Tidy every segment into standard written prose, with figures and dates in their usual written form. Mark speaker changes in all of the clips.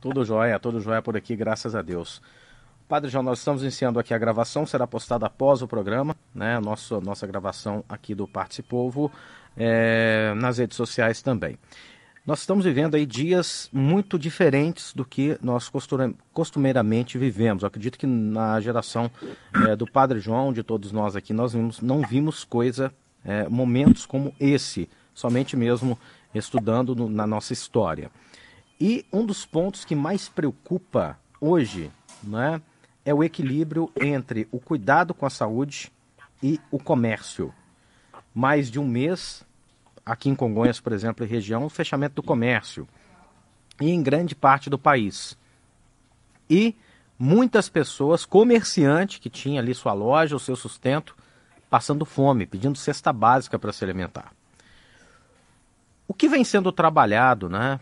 Speaker 1: Tudo jóia por aqui, graças a Deus. Padre João, nós estamos iniciando aqui a gravação, será postada após o programa, né? Nossa gravação aqui do Participovo, nas redes sociais também. Nós estamos vivendo aí dias muito diferentes do que nós costumeiramente vivemos. Eu acredito que na geração do Padre João, de todos nós aqui, nós não vimos momentos como esse, somente mesmo estudando na nossa história. E um dos pontos que mais preocupa hoje, né, é o equilíbrio entre o cuidado com a saúde e o comércio. Mais de um mês, aqui em Congonhas, por exemplo, e região, o fechamento do comércio. E em grande parte do país. E muitas pessoas, comerciante que tinha ali sua loja, o seu sustento, passando fome, pedindo cesta básica para se alimentar. O que vem sendo trabalhado, né?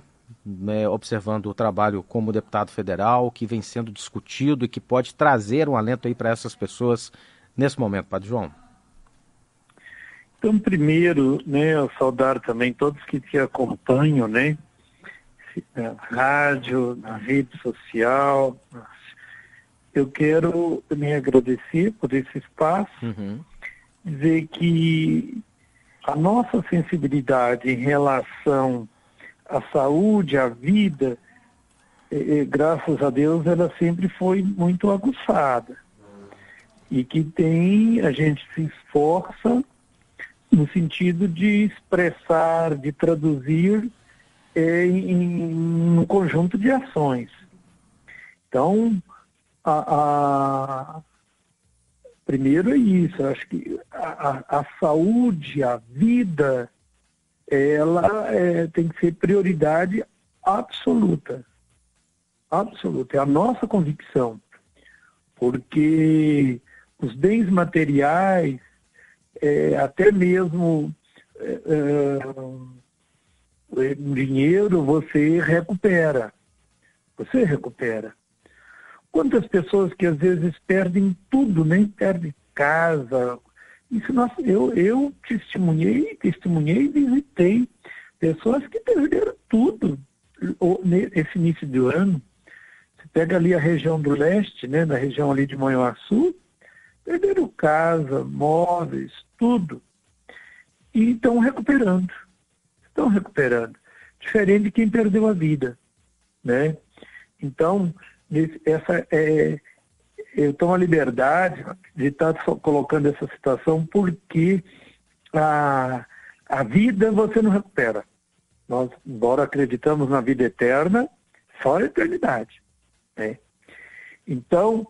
Speaker 1: Observando o trabalho como deputado federal, que vem sendo discutido e que pode trazer um alento aí para essas pessoas nesse momento, Padre João?
Speaker 2: Então, primeiro, né, eu saudar também todos que te acompanham, né, na rádio, na rede social. Eu quero me agradecer por esse espaço, dizer que a nossa sensibilidade em relação à saúde, à vida, graças a Deus, ela sempre foi muito aguçada. E que a gente se esforça no sentido de expressar, de traduzir em um conjunto de ações. Então, primeiro é isso, eu acho que a saúde, a vida, ela tem que ser prioridade absoluta. Absoluta, é a nossa convicção. Porque os bens materiais, até mesmo dinheiro, você recupera. Você recupera. Quantas pessoas que às vezes perdem tudo, nem perdem casa. Isso, eu testemunhei e visitei pessoas que perderam tudo nesse início do ano. Você pega ali a região do leste, né, na região ali de Manhuaçu, perderam casa, móveis, tudo. E estão recuperando. Diferente de quem perdeu a vida, né? Então, eu tomo a liberdade de estar colocando essa situação porque a vida você não recupera. Nós, embora acreditamos na vida eterna, só a eternidade, né? Então,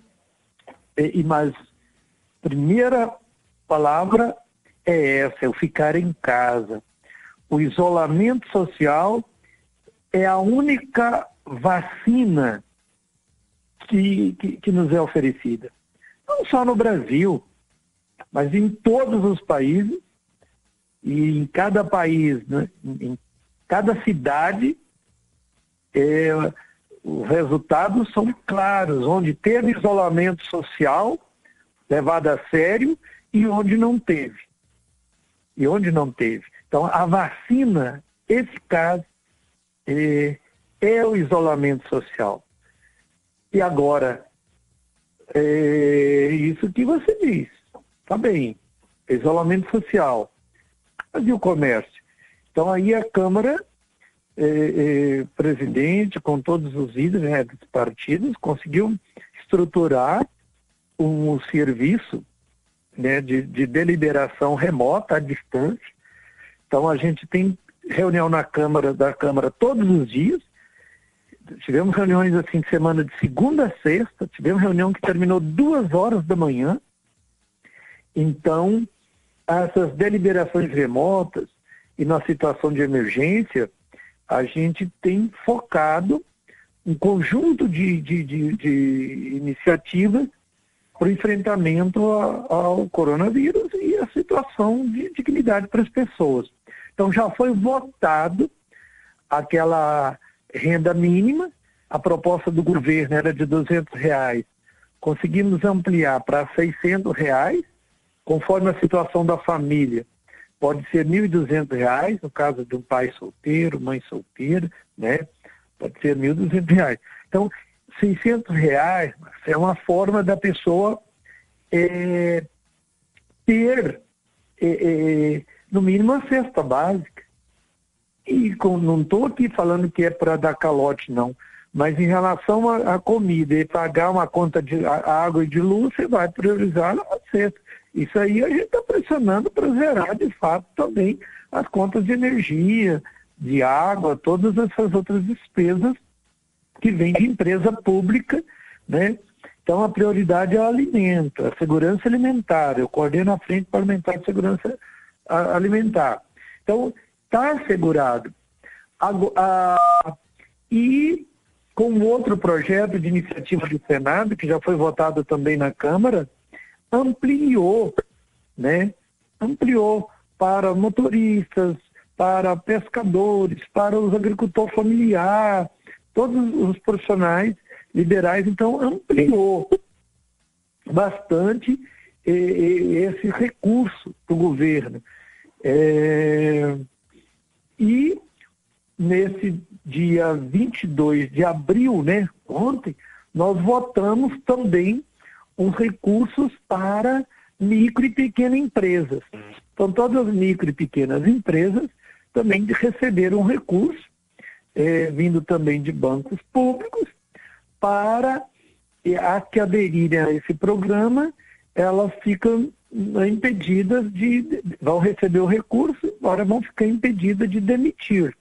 Speaker 2: mas primeira palavra é essa, é o ficar em casa. O isolamento social é a única vacina que nos é oferecida. Não só no Brasil, mas em todos os países, e em cada país, né, em cada cidade, os resultados são claros, onde teve isolamento social levado a sério e onde não teve. Então, a vacina eficaz é o isolamento social. E agora, isso que você diz, tá bem, isolamento social, mas e o comércio? Então, aí a Câmara, presidente, com todos os líderes, né, dos partidos, conseguiu estruturar um serviço, né, de deliberação remota, à distância. Então, a gente tem reunião da Câmara todos os dias. Tivemos reuniões assim de semana de segunda a sexta, tivemos reunião que terminou 2h da manhã. Então, essas deliberações remotas e na situação de emergência, a gente tem focado um conjunto de iniciativas para o enfrentamento ao coronavírus e a situação de dignidade para as pessoas. Então, já foi votado aquela renda mínima, a proposta do governo era de R$200, conseguimos ampliar para R$600, conforme a situação da família. Pode ser R$1.200, no caso de um pai solteiro, mãe solteira, né? pode ser R$1.200. Então, R$600 é uma forma da pessoa ter, no mínimo, uma cesta básica. E não estou aqui falando que é para dar calote, não. Mas em relação à comida e pagar uma conta de água e de luz, você vai priorizar a cesta. Isso aí a gente está pressionando para zerar, de fato, também as contas de energia, de água, todas essas outras despesas que vêm de empresa pública, né? Então, a prioridade é o alimento, a segurança alimentar. Eu coordeno a Frente Parlamentar de Segurança Alimentar. Então, está assegurado. E com outro projeto de iniciativa do Senado, que já foi votado também na Câmara, ampliou, né? Ampliou para motoristas, para pescadores, para os agricultores familiares, todos os profissionais liberais. Então, ampliou bastante esse recurso do governo. E nesse dia 22 de abril, né, ontem, nós votamos também os recursos para micro e pequenas empresas. Então, todas as micro e pequenas empresas também receberam recurso, vindo também de bancos públicos, para as que aderirem a esse programa, elas ficam impedidas vão receber o recurso, agora vão ficar impedidas de demitir.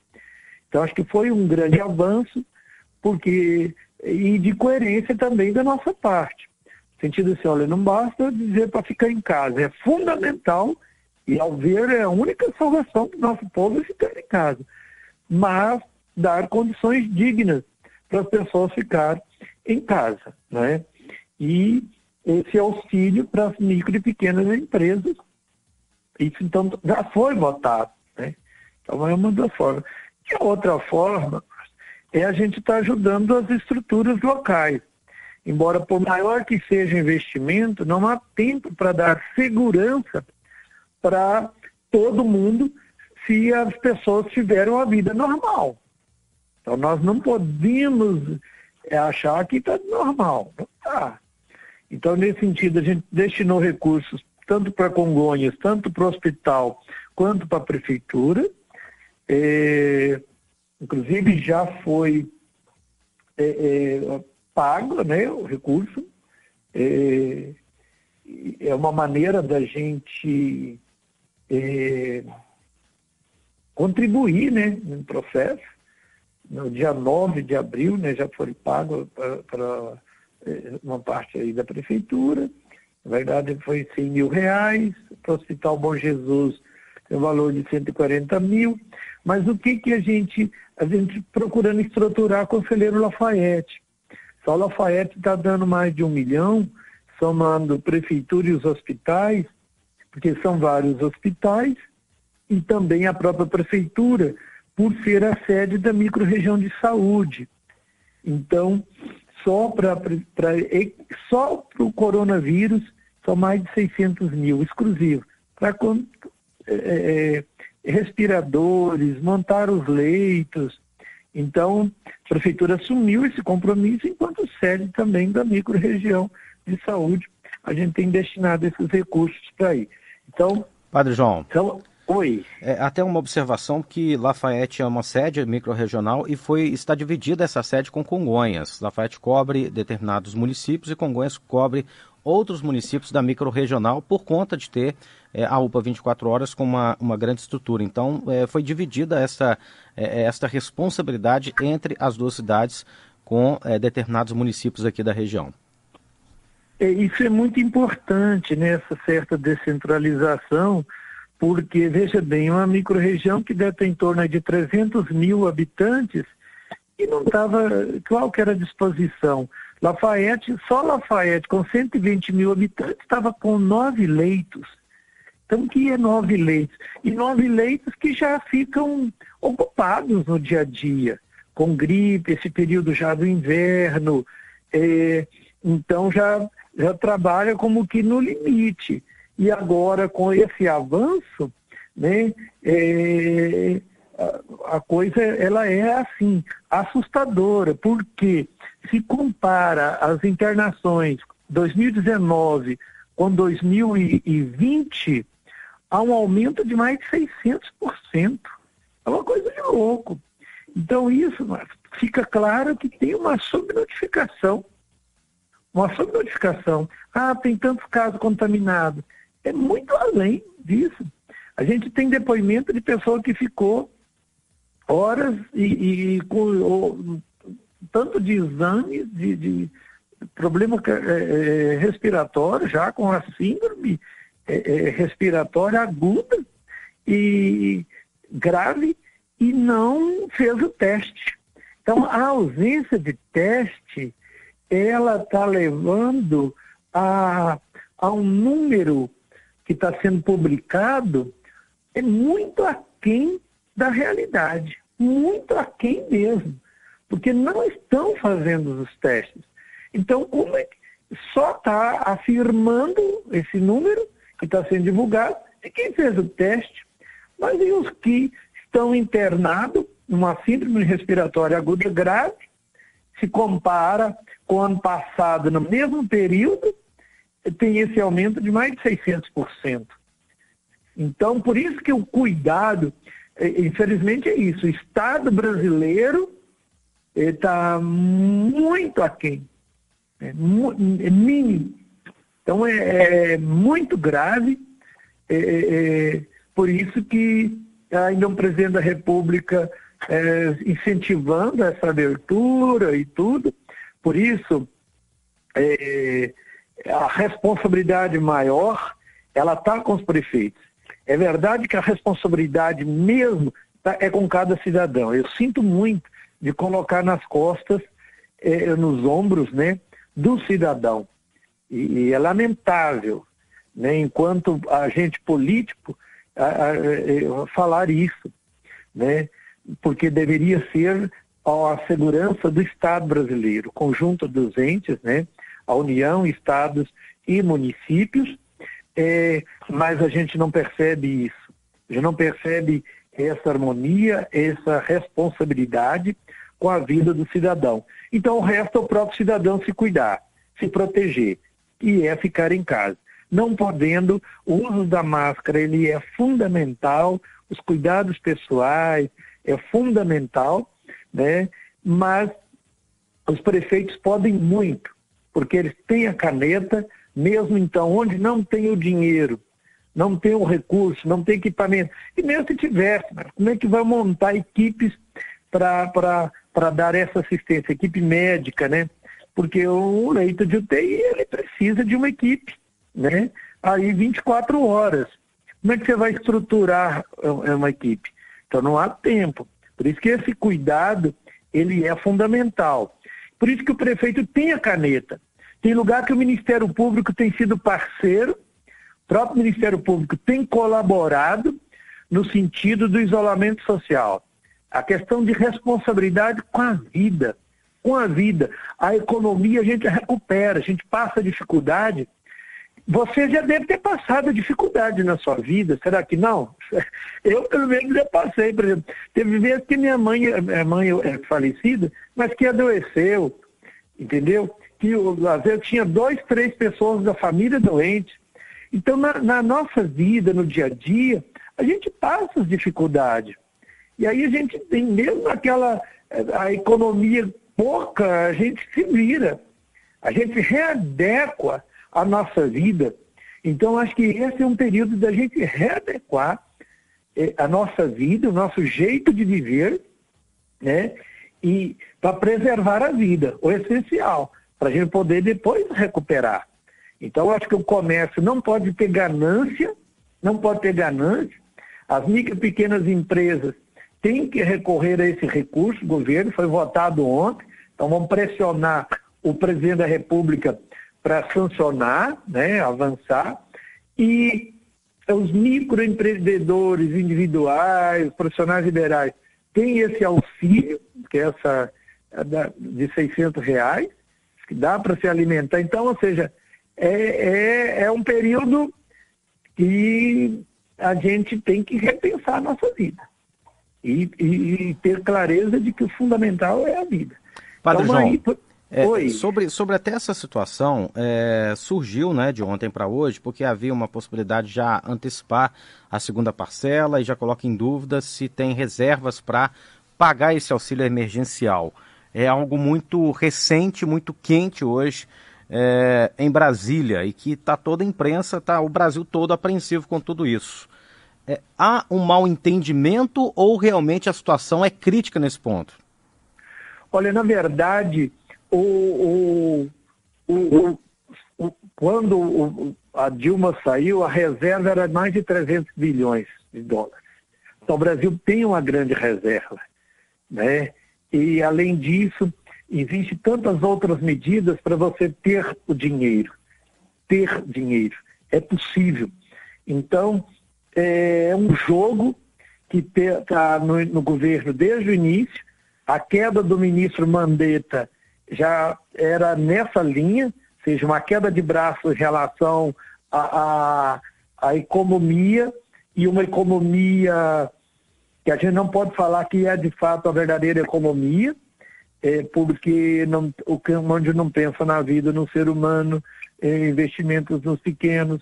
Speaker 2: Então, acho que foi um grande avanço, e de coerência também da nossa parte. No sentido assim, olha, não basta dizer para ficar em casa, é fundamental, e ao ver é a única salvação do nosso povo é ficar em casa, mas dar condições dignas para as pessoas ficarem em casa, né? E esse auxílio para as micro e pequenas empresas, isso então já foi votado, né? Então é uma das formas. E a outra forma é a gente estar ajudando as estruturas locais. Embora por maior que seja o investimento, não há tempo para dar segurança para todo mundo se as pessoas tiverem uma vida normal. Então nós não podemos achar que está normal. Não está. Então, nesse sentido, a gente destinou recursos tanto para Congonhas, tanto para o hospital, quanto para a prefeitura. Inclusive, já foi pago, né, o recurso. É uma maneira da gente contribuir, né, no processo. No dia 9 de abril, né, já foi pago para uma parte aí da prefeitura. Na verdade, foi R$100 mil. Para o Hospital Bom Jesus, tem um valor de 140 mil. Mas o que a gente procurando estruturar Conselheiro Lafayette? Só Lafayette está dando mais de 1 milhão, somando prefeitura e os hospitais, porque são vários hospitais, e também a própria prefeitura, por ser a sede da microrregião de saúde. Então, só para o coronavírus, são mais de 600 mil exclusivos. Para respiradores, montar os leitos. Então, a prefeitura assumiu esse compromisso enquanto sede também da microrregião de saúde. A gente tem destinado esses recursos para aí. Então,
Speaker 1: Padre João.
Speaker 2: Oi.
Speaker 1: Até uma observação que Lafayette é uma sede microrregional e está dividida essa sede com Congonhas. Lafayette cobre determinados municípios e Congonhas cobre outros municípios da microrregional por conta de ter a UPA 24 horas com uma grande estrutura. Então, foi dividida esta responsabilidade entre as duas cidades com determinados municípios aqui da região.
Speaker 2: Isso é muito importante, né, essa certa descentralização, porque, veja bem, uma microrregião que deve ter em torno de 300 mil habitantes e não estava, qual que era a disposição? Lafayette, só Lafayette, com 120 mil habitantes, estava com 9 leitos. Então, o que é 9 leitos? E 9 leitos que já ficam ocupados no dia a dia, com gripe, esse período já do inverno, então já trabalha como que no limite. E agora, com esse avanço, né, a coisa ela é assim, assustadora, porque se compara as internações 2019 com 2020, há um aumento de mais de 600%. É uma coisa de louco. Então isso fica claro que tem uma subnotificação. Uma subnotificação. Ah, tem tantos casos contaminados. É muito além disso. A gente tem depoimento de pessoa que ficou horas e com tanto de exames, de problema respiratório, já com a síndrome respiratória aguda e grave, e não fez o teste. Então, a ausência de teste, ela está levando a um número que está sendo publicado muito aquém da realidade, muito aquém mesmo, porque não estão fazendo os testes. Então, como é que só está afirmando esse número que está sendo divulgado de quem fez o teste, mas e os que estão internados numa síndrome respiratória aguda grave, se compara com o ano passado, no mesmo período, tem esse aumento de mais de 600%. Então, por isso que o cuidado, infelizmente é isso, o Estado brasileiro está muito aquém, é mínimo. Então, é muito grave, por isso que ainda um presidente da República incentivando essa abertura e tudo. Por isso, a responsabilidade maior, ela está com os prefeitos. É verdade que a responsabilidade mesmo é com cada cidadão. Eu sinto muito de colocar nas costas, nos ombros, né, do cidadão. E é lamentável, né, enquanto agente político, falar isso, né, porque deveria ser a segurança do Estado brasileiro, conjunto dos entes, né, a União, Estados e municípios, mas a gente não percebe isso. A gente não percebe essa harmonia, essa responsabilidade com a vida do cidadão. Então, o resto é o próprio cidadão se cuidar, se proteger, e ficar em casa. Não podendo, o uso da máscara, ele é fundamental, os cuidados pessoais é fundamental, né? Mas os prefeitos podem muito, porque eles têm a caneta, mesmo então, onde não tem o dinheiro, não tem o recurso, não tem equipamento. E mesmo se tivesse, como é que vai montar equipes para dar essa assistência, equipe médica, né? Porque o leito de UTI, ele precisa de uma equipe, né? Aí 24 horas. Como é que você vai estruturar uma equipe? Então não há tempo. Por isso que esse cuidado, ele é fundamental. Por isso que o prefeito tem a caneta. Tem lugar que o Ministério Público tem sido parceiro, o próprio Ministério Público tem colaborado no sentido do isolamento social. A questão de responsabilidade com a vida. Com a vida. A economia a gente recupera, a gente passa dificuldade. Você já deve ter passado dificuldade na sua vida, será que não? Eu, pelo menos, já passei. Por exemplo, teve vezes que minha mãe é falecida, mas que adoeceu, entendeu? Que às vezes tinha 2, 3 pessoas da família doentes. Então, na nossa vida, no dia a dia, a gente passa as dificuldades. E aí a gente tem mesmo a economia pouca, a gente se vira. A gente readequa a nossa vida. Então, acho que esse é um período da gente readequar a nossa vida, o nosso jeito de viver, né? E para preservar a vida, o essencial, para a gente poder depois recuperar. Então, acho que o comércio não pode ter ganância, As micro e pequenas empresas têm que recorrer a esse recurso, o governo foi votado ontem, então vamos pressionar o presidente da República para sancionar, né, avançar, e os microempreendedores individuais, os profissionais liberais, têm esse auxílio, que é de R$600, que dá para se alimentar. Então, ou seja, é um período que a gente tem que repensar a nossa vida. e ter clareza de que o fundamental é a vida.
Speaker 1: Padre
Speaker 2: Então,
Speaker 1: João,
Speaker 2: Oi.
Speaker 1: sobre até essa situação, surgiu, né, de ontem para hoje, porque havia uma possibilidade de já antecipar a segunda parcela e já coloca em dúvida se tem reservas para pagar esse auxílio emergencial. É algo muito recente, muito quente hoje em Brasília e que está toda a imprensa, está o Brasil todo apreensivo com tudo isso. Há um mal entendimento ou realmente a situação é crítica nesse ponto?
Speaker 2: Olha, na verdade, quando a Dilma saiu, a reserva era mais de 300 bilhões de dólares. Então, o Brasil tem uma grande reserva, né? E, além disso, existem tantas outras medidas para você ter o dinheiro. Ter dinheiro. É possível. Então, é um jogo que está no governo desde o início. A queda do ministro Mandetta já era nessa linha, ou seja, uma queda de braço em relação à economia, e uma economia que a gente não pode falar que é de fato a verdadeira economia, porque onde não pensa na vida, no ser humano, investimentos nos pequenos,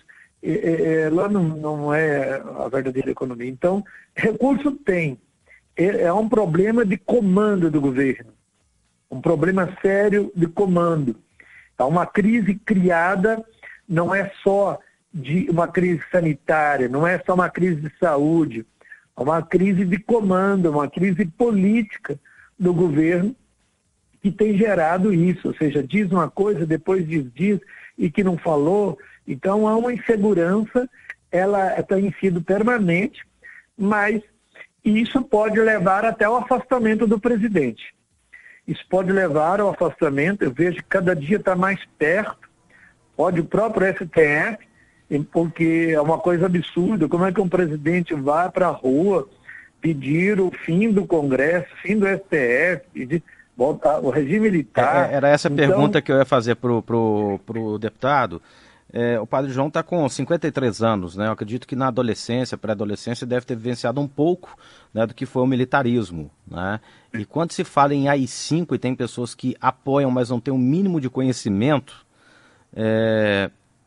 Speaker 2: lá não é a verdadeira economia. Então, recurso tem. É um problema de comando do governo, um problema sério de comando. É uma crise criada, não é só de uma crise sanitária, não é só uma crise de saúde, é uma crise de comando, uma crise política do governo que tem gerado isso, ou seja, diz uma coisa, depois diz e que não falou. Então há uma insegurança, ela tem sido permanente, mas isso pode levar até o afastamento do presidente. Isso pode levar ao afastamento, eu vejo que cada dia está mais perto, pode o próprio STF, porque é uma coisa absurda, como é que um presidente vai para a rua pedir o fim do Congresso, fim do STF, pedir voltar o regime militar.
Speaker 1: Era essa a pergunta que eu ia fazer para o deputado. O Padre João está com 53 anos, né? Eu acredito que na adolescência, pré-adolescência, deve ter vivenciado um pouco, né, do que foi o militarismo, né? E quando se fala em AI-5 e tem pessoas que apoiam, mas não têm o mínimo de conhecimento,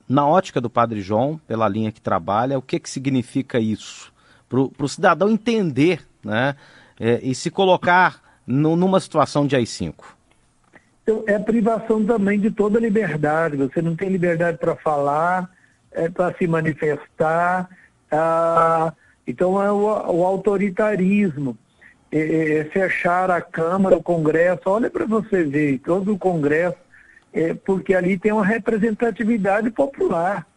Speaker 1: na ótica do Padre João, pela linha que trabalha, o que significa isso? Para o cidadão entender, né, e se colocar numa situação de AI-5.
Speaker 2: Então, é privação também de toda liberdade. Você não tem liberdade para falar, para se manifestar. Então, é o autoritarismo. Fechar a Câmara, o Congresso. Olha para você ver, todo o Congresso, porque ali tem uma representatividade popular.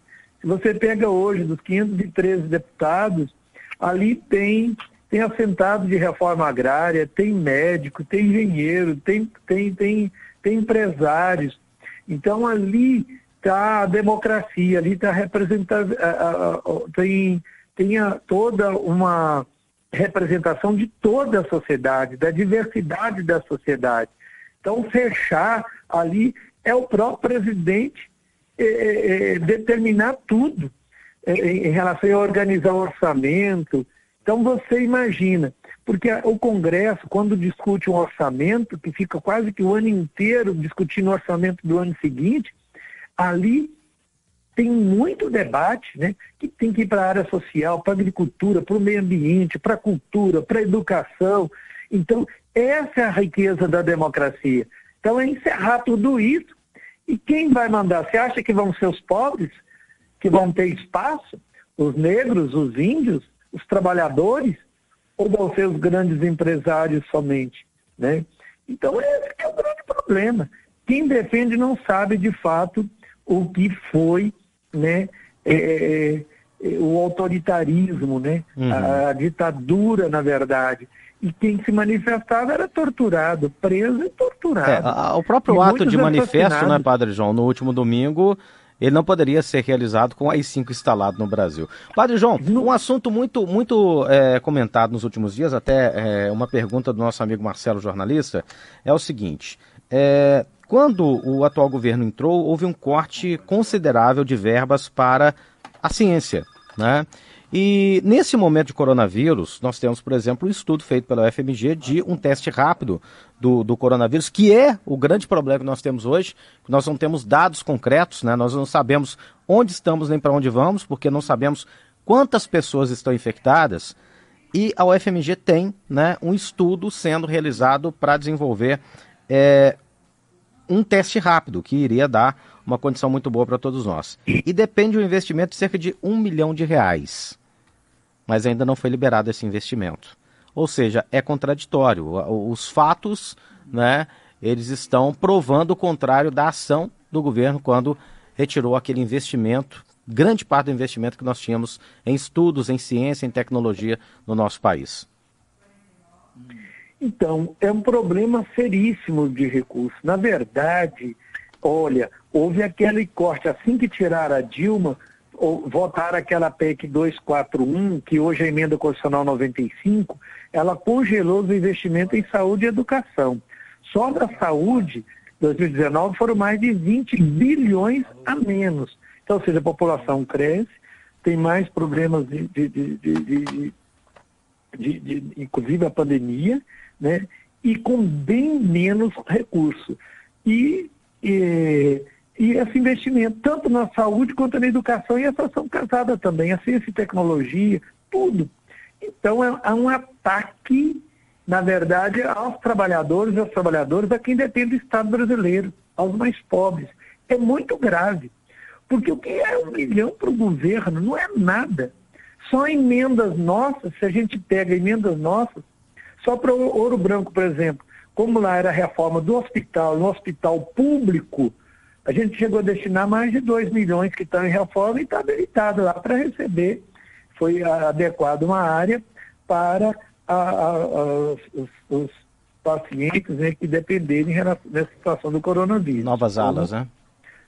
Speaker 2: Se você pega hoje, dos 513 deputados, ali tem assentado de reforma agrária, tem médico, tem engenheiro, tem empresários. Então ali está a democracia, ali está tem toda uma representação de toda a sociedade, da diversidade da sociedade. Então fechar ali é o próprio presidente determinar tudo em relação a organizar o orçamento. Então você imagina, porque o Congresso, quando discute um orçamento, que fica quase que o ano inteiro discutindo o orçamento do ano seguinte, ali tem muito debate, né, que tem que ir para a área social, para a agricultura, para o meio ambiente, para a cultura, para a educação. Então, essa é a riqueza da democracia. Então, é encerrar tudo isso. E quem vai mandar? Você acha que vão ser os pobres que vão ter espaço? Os negros, os índios, os trabalhadores? Ou vão ser os grandes empresários somente, né? Então, esse é o grande problema. Quem defende não sabe, de fato, o que foi, né, o autoritarismo, né? A ditadura, na verdade. E quem se manifestava era torturado, preso e torturado.
Speaker 1: O próprio ato de manifesto, né, Padre João, no último domingo, ele não poderia ser realizado com AI-5 instalado no Brasil. Padre João, um assunto muito comentado nos últimos dias, até uma pergunta do nosso amigo Marcelo, jornalista, é o seguinte: quando o atual governo entrou, houve um corte considerável de verbas para a ciência, né? E nesse momento de coronavírus, nós temos, por exemplo, um estudo feito pela UFMG de um teste rápido do coronavírus, que é o grande problema que nós temos hoje. Nós não temos dados concretos, né? Nós não sabemos onde estamos nem para onde vamos, porque não sabemos quantas pessoas estão infectadas. E a UFMG tem, né, um estudo sendo realizado para desenvolver um teste rápido, que iria dar uma condição muito boa para todos nós. E depende de um investimento de cerca de R$1 milhão. Mas ainda não foi liberado esse investimento. Ou seja, é contraditório. Os fatos, né, eles estão provando o contrário da ação do governo quando retirou aquele investimento, grande parte do investimento que nós tínhamos em estudos, em ciência, em tecnologia no nosso país.
Speaker 2: Então, é um problema seríssimo de recursos. Na verdade, olha, houve aquele corte, assim que tiraram a Dilma, votaram aquela PEC 241, que hoje é a emenda constitucional 95, ela congelou os investimentos em saúde e educação. Só da saúde, 2019, foram mais de 20 bilhões a menos. Então, ou seja, a população cresce, tem mais problemas inclusive a pandemia, né? E com bem menos recurso. E esse investimento, tanto na saúde quanto na educação, e a situação casada também, a ciência e tecnologia, tudo. Então, é um ataque, na verdade, aos trabalhadores e às trabalhadoras, a quem depende do Estado brasileiro, aos mais pobres. É muito grave, porque o que é R$1 milhão para o governo não é nada. Só emendas nossas, se a gente pega emendas nossas, só para o Ouro Branco, por exemplo, como lá era a reforma do hospital, no hospital público, a gente chegou a destinar mais de 2 milhões que estão em reforma e está habilitado lá para receber. Foi adequado uma área para os pacientes, né, que dependerem nessa situação do coronavírus.
Speaker 1: Novas alas,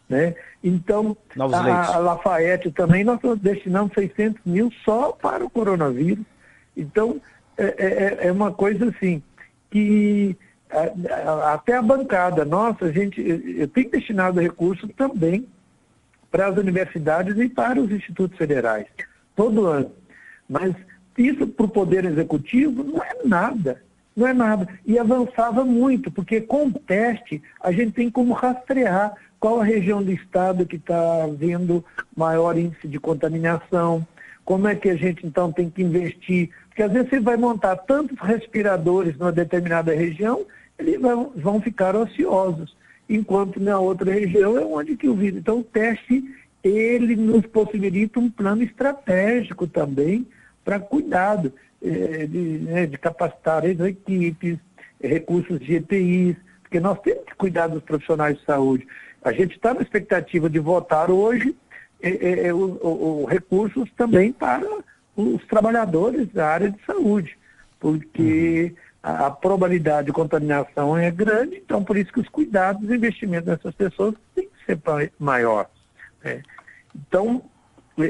Speaker 2: né? Então, a Lafayette também, nós destinamos 600 mil só para o coronavírus. Então, é uma coisa assim, que até a bancada nossa, eu tenho destinado recursos também para as universidades e para os institutos federais, todo ano. Mas isso para o Poder Executivo não é nada. Não é nada. E avançava muito, porque com o teste a gente tem como rastrear qual a região do estado que está havendo maior índice de contaminação, como é que a gente então tem que investir, porque às vezes você vai montar tantos respiradores numa determinada região, eles vão ficar ociosos, enquanto na outra região é onde que o vírus. Então o teste, ele nos possibilita um plano estratégico também para cuidado, de capacitar as equipes, recursos de EPIs, porque nós temos que cuidar dos profissionais de saúde. A gente está na expectativa de votar hoje recursos também para os trabalhadores da área de saúde, porque a probabilidade de contaminação é grande, então por isso que os cuidados e investimentos dessas pessoas têm que ser maior. Então,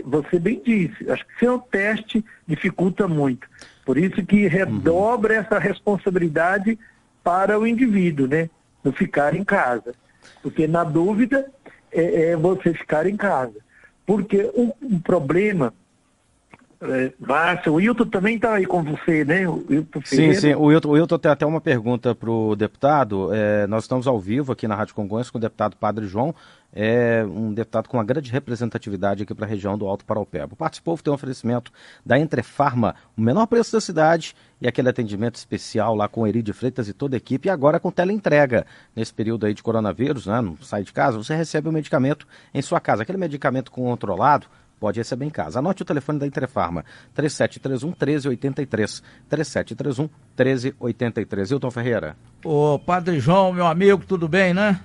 Speaker 2: você bem disse, acho que ser um teste dificulta muito. Por isso que redobra essa responsabilidade para o indivíduo, né? Não ficar em casa. Porque na dúvida é você ficar em casa. Porque o problema, Márcio, o Wilton também está aí com você, né? O Wilton Ferreira.
Speaker 1: Sim, o Wilton tem até uma pergunta para o deputado. Nós estamos ao vivo aqui na Rádio Congonhas com o deputado Padre João, um deputado com uma grande representatividade aqui para a região do Alto Paraupeba. O Participou tem um oferecimento da Entrefarma, o menor preço da cidade, e aquele atendimento especial lá com o Eri de Freitas e toda a equipe, e agora com teleentrega. Nesse período aí de coronavírus, né, não sai de casa, você recebe o medicamento em sua casa. Aquele medicamento controlado, pode receber em casa. Anote o telefone da Entrefarma, 3731-1383, 3731-1383. Wilton Ferreira.
Speaker 3: Ô, Padre João, meu amigo, tudo bem, né?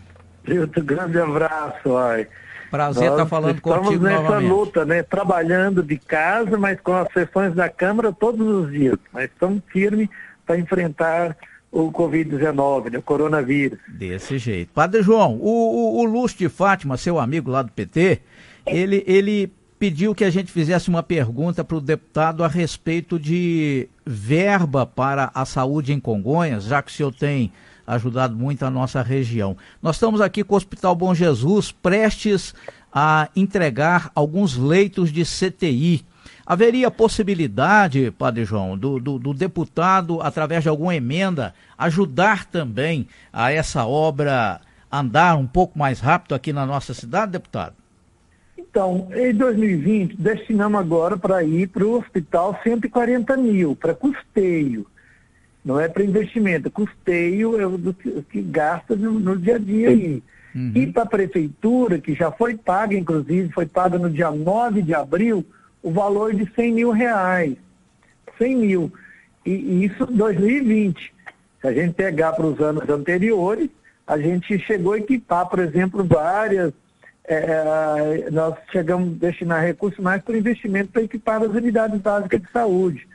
Speaker 2: Wilton, grande abraço, ai.
Speaker 3: Prazer estar falando contigo novamente.
Speaker 2: Estamos nessa luta, né? Trabalhando de casa, mas com as sessões da Câmara todos os dias. Mas estamos firmes para enfrentar o Covid-19, né? O coronavírus.
Speaker 3: Desse jeito. Padre João, o Lúcio de Fátima, seu amigo lá do PT, ele pediu que a gente fizesse uma pergunta para o deputado a respeito de verba para a saúde em Congonhas, já que o senhor tem ajudado muito a nossa região. Nós estamos aqui com o Hospital Bom Jesus, prestes a entregar alguns leitos de CTI. Haveria possibilidade, Padre João, do deputado, através de alguma emenda, ajudar também a essa obra andar um pouco mais rápido aqui na nossa cidade, deputado?
Speaker 2: Então, em 2020, destinamos agora para ir para o hospital 140 mil, para custeio. Não é para investimento, custeio é o que gasta no dia a dia aí. E para a prefeitura, que já foi paga, inclusive, foi paga no dia 9 de abril, o valor de R$100 mil. 100 mil. E isso em 2020. Se a gente pegar para os anos anteriores, a gente chegou a equipar, por exemplo, várias... nós chegamos a destinar recursos mais para investimento para equipar as unidades básicas de saúde.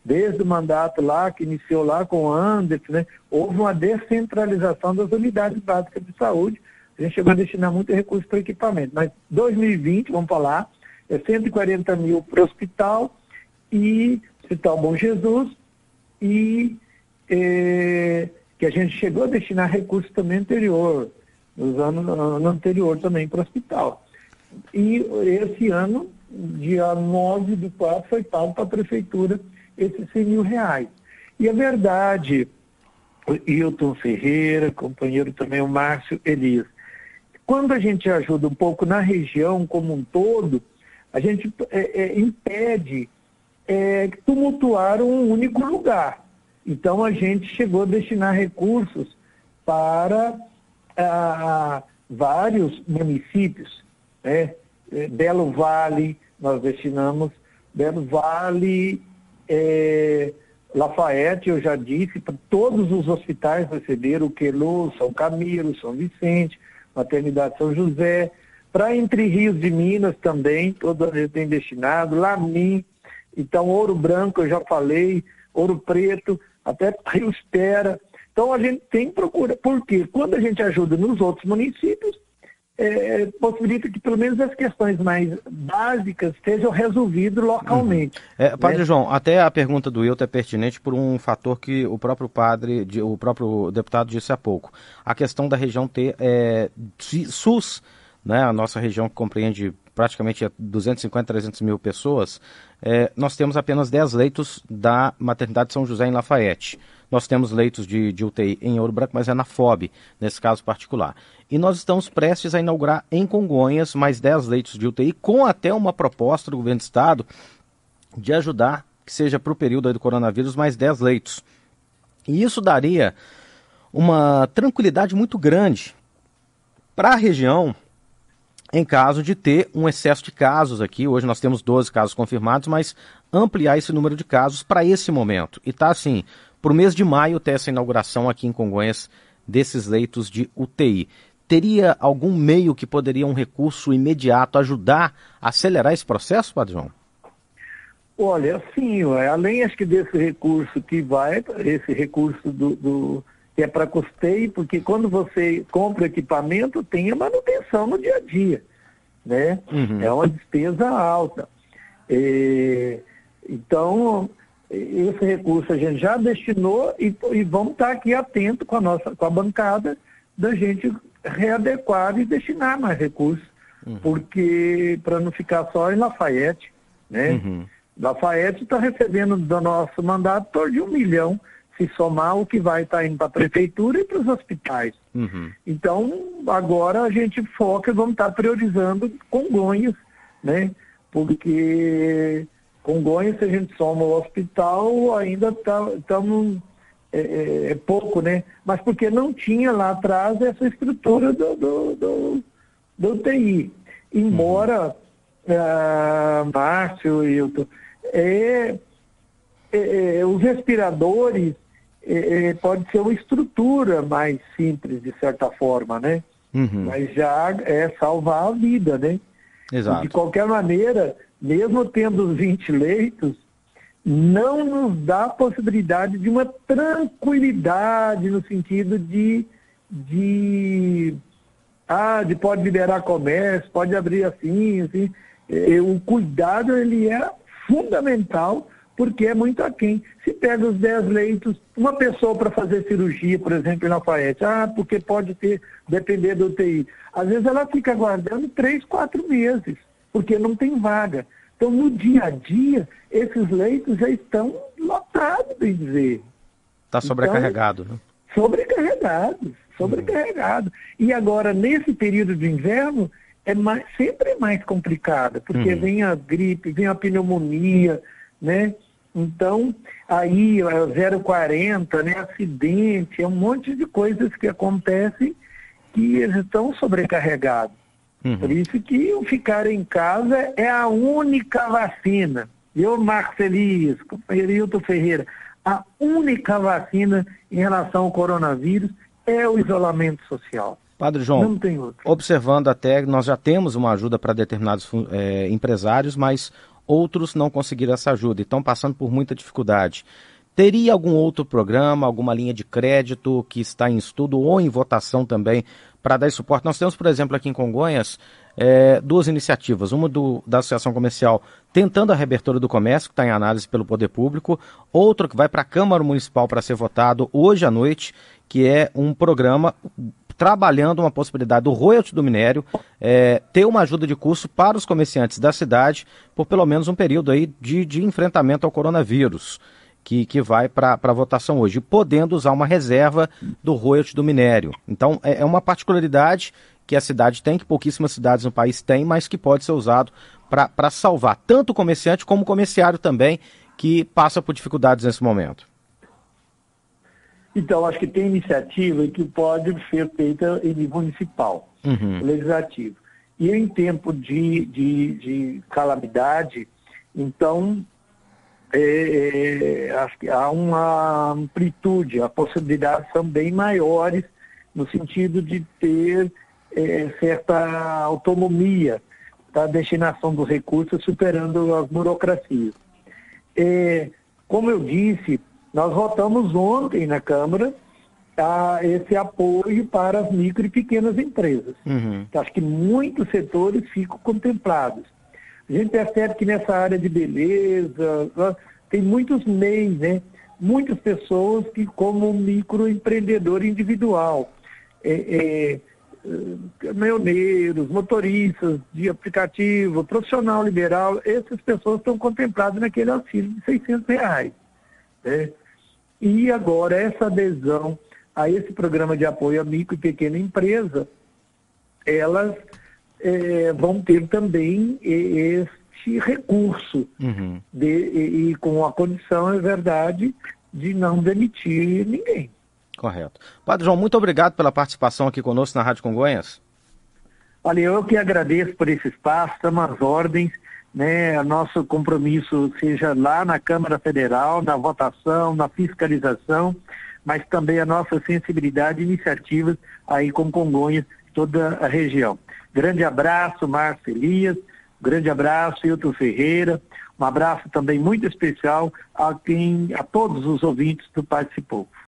Speaker 2: Desde o mandato lá, que iniciou lá com o Anderson, né, houve uma descentralização das unidades básicas de saúde. A gente chegou a destinar muito recurso para equipamento. Mas 2020, vamos falar, é 140 mil para o hospital, e Hospital Bom Jesus, e que a gente chegou a destinar recursos também anterior, no ano anterior também para o hospital. E esse ano, dia 9/4, foi pago para a prefeitura esses R$100 mil. E a verdade, o Hilton Ferreira, companheiro também, o Márcio Elias, quando a gente ajuda um pouco na região como um todo, a gente impede tumultuar um único lugar. Então a gente chegou a destinar recursos para vários municípios, né? Belo Vale, nós destinamos, Belo Vale, Lafayette, eu já disse, para todos os hospitais receberam, o Queluz, São Camilo, São Vicente, Maternidade São José, para Entre Rios de Minas também, todos eles têm destinado, Lamin, então Ouro Branco, eu já falei, Ouro Preto, até Rio Espera. Então a gente tem procura, porque quando a gente ajuda nos outros municípios, possibilita que pelo menos as questões mais básicas sejam resolvidas localmente.
Speaker 1: Padre João, até a pergunta do Hilton é pertinente por um fator que o próprio deputado disse há pouco. A questão da região ter SUS, né, a nossa região que compreende praticamente 250, 300 mil pessoas, nós temos apenas 10 leitos da Maternidade São José em Lafayette. Nós temos leitos de UTI em Ouro Branco, mas é na FOB, nesse caso particular. E nós estamos prestes a inaugurar em Congonhas mais 10 leitos de UTI, com até uma proposta do governo do estado de ajudar, que seja para o período aí do coronavírus, mais 10 leitos. E isso daria uma tranquilidade muito grande para a região, em caso de ter um excesso de casos aqui. Hoje nós temos 12 casos confirmados, mas ampliar esse número de casos para esse momento. E está assim, para o mês de maio ter essa inauguração aqui em Congonhas desses leitos de UTI. Teria algum meio que poderia, um recurso imediato, ajudar a acelerar esse processo, Padre João?
Speaker 2: Olha, sim, além acho que desse recurso que vai, esse recurso que é para custeio, porque quando você compra equipamento, tem a manutenção no dia a dia, né? É uma despesa alta. Então, esse recurso a gente já destinou e vamos estar aqui atento com a bancada da gente readequar e destinar mais recursos, porque para não ficar só em Lafayette, né? Lafayette está recebendo do nosso mandato torno de 1 milhão, se somar o que vai estar indo para a prefeitura e para os hospitais. Então, agora a gente foca e vamos estar priorizando Congonhas, né? Porque Congonhas, se a gente soma o hospital, ainda estamos pouco, né? Mas porque não tinha lá atrás essa estrutura do UTI. Embora, Márcio e Hilton, os respiradores pode ser uma estrutura mais simples, de certa forma, né? Mas já é salvar a vida, né?
Speaker 1: Exato.
Speaker 2: De qualquer maneira, mesmo tendo os 20 leitos, não nos dá a possibilidade de uma tranquilidade no sentido de pode liberar comércio, pode abrir assim. O cuidado, ele é fundamental, porque é muito aquém. Se pega os 10 leitos, uma pessoa para fazer cirurgia, por exemplo, em Lafayette, porque pode depender do UTI. Às vezes ela fica aguardando 3, 4 meses, porque não tem vaga. Então, no dia a dia, esses leitos já estão lotados, bem dizer.
Speaker 1: Está sobrecarregado, né?
Speaker 2: Sobrecarregado. E agora, nesse período de inverno, sempre é mais complicado, porque vem a gripe, vem a pneumonia, né? Então, aí, 040, né? Acidente, é um monte de coisas que acontecem que eles estão sobrecarregados. Por isso que o ficar em casa é a única vacina. Eu, Marcos Elias, companheiro Hilton Ferreira, a única vacina em relação ao coronavírus é o isolamento social.
Speaker 1: Padre João,
Speaker 2: não tem outro.
Speaker 1: Observando até, nós já temos uma ajuda para determinados empresários, mas outros não conseguiram essa ajuda e estão passando por muita dificuldade. Teria algum outro programa, alguma linha de crédito que está em estudo ou em votação também para dar esse suporte? Nós temos, por exemplo, aqui em Congonhas, duas iniciativas. Uma da Associação Comercial tentando a reabertura do comércio, que está em análise pelo Poder Público. Outra que vai para a Câmara Municipal para ser votado hoje à noite, que é um programa trabalhando uma possibilidade do royalty do minério ter uma ajuda de custo para os comerciantes da cidade por pelo menos um período aí de enfrentamento ao coronavírus, que vai para a votação hoje, podendo usar uma reserva do royalty do minério. Então, é uma particularidade que a cidade tem, que pouquíssimas cidades no país têm, mas que pode ser usado para salvar tanto o comerciante como o comerciário também, que passa por dificuldades nesse momento.
Speaker 2: Então, acho que tem iniciativa que pode ser feita em nível municipal, legislativo. E em tempo de calamidade, então, acho que há uma amplitude, as possibilidades são bem maiores no sentido de ter certa autonomia da destinação dos recursos, superando as burocracias. Como eu disse, nós votamos ontem na Câmara esse apoio para as micro e pequenas empresas. Acho que muitos setores ficam contemplados. A gente percebe que nessa área de beleza, tem muitos MEIs, né? Muitas pessoas que, como microempreendedor individual, caminhoneiros, motoristas de aplicativo, profissional liberal, essas pessoas estão contempladas naquele auxílio de R$600. Né? E agora essa adesão a esse programa de apoio à micro e pequena empresa, elas vão ter também este recurso e com a condição, é verdade, de não demitir ninguém.
Speaker 1: Correto. Padre João, muito obrigado pela participação aqui conosco na Rádio Congonhas.
Speaker 2: Olha, eu que agradeço por esse espaço, estamos às ordens, né? Nosso compromisso seja lá na Câmara Federal, na votação, na fiscalização, mas também a nossa sensibilidade e iniciativas aí com Congonhas, toda a região. Grande abraço, Marcos Elias, grande abraço, Hilton Ferreira, um abraço também muito especial a todos os ouvintes do Participou.